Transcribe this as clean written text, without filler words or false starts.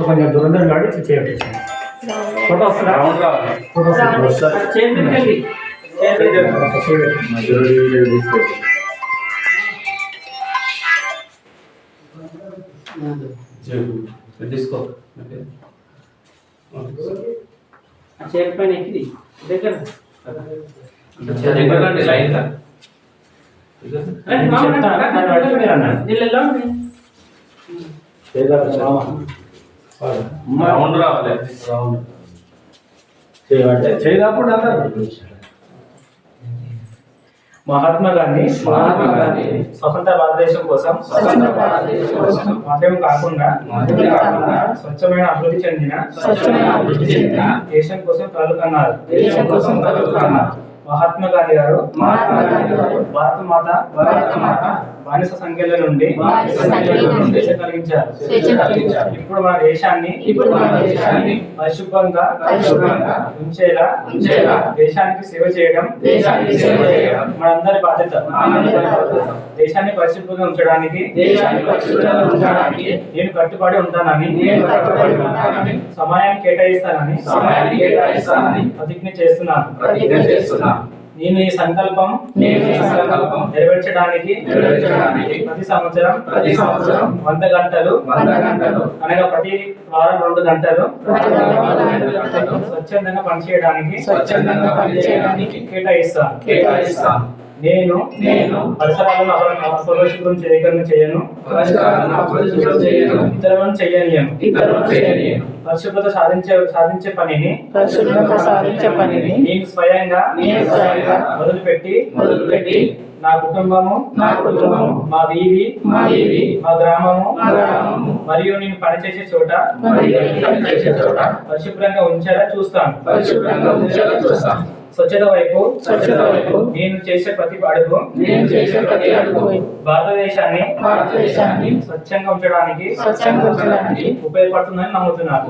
కొంచెం దూరం కాడి చేయండి. ఫోటో వస్తుందా? ఫోటో తీసుకో చేతి పైన ఎక్కి దగ్గర లైన్ రౌండ్ రావాలి. మహాత్మా గాంధీ స్వతంత్ర భారతదేశం కోసం మాత్రమే కాకుండా స్వచ్ఛమైన అభివృద్ధి చెందిన దేశం కోసం కలలుకన్నారు. మహాత్మా గాంధీ గారు భారత మాత బానిస సంఖ్యల నుండి స్వేచ్ఛ కలిగించారు. ఇప్పుడు మన దేశాన్ని పరిశుభ్రంగా ఉంచేలా దేశానికి సేవ చేయడం మనందరి బాధ్యత. దేశాన్ని పరిశుభ్రంగా ఉంచడానికి నేను కట్టుబడి ఉంటానని సమయాన్ని కేటాయిస్తానని ప్రతిజ్ఞ చేస్తున్నాను. నేను ఈ సంకల్పం నెరవేర్చడానికి ప్రతి సంవత్సరం 100 గంటలు అనగా ప్రతి వారం 2 గంటలు స్వచ్ఛందంగా పనిచేయడానికి కేటాయిస్తాను. నేను పరిసరాలను అపరిశుభ్రం చేయను, ఇతరులను చేయనియను. పరిశుభ్రత సాధించే పనిని నేను స్వయంగా మొదలుపెట్టి నా కుటుంబము, మా వీధి, మా గ్రామము మరియు నేను పనిచేసే చోట పరిశుభ్రంగా ఉంచేలా చూస్తాను. స్వచ్ఛత వైపు నేను చేసే ప్రతి అడుగు భారతదేశాన్ని స్వచ్ఛంగా ఉంచడానికి ఉపయోగపడుతుందని నమ్ముతున్నాను.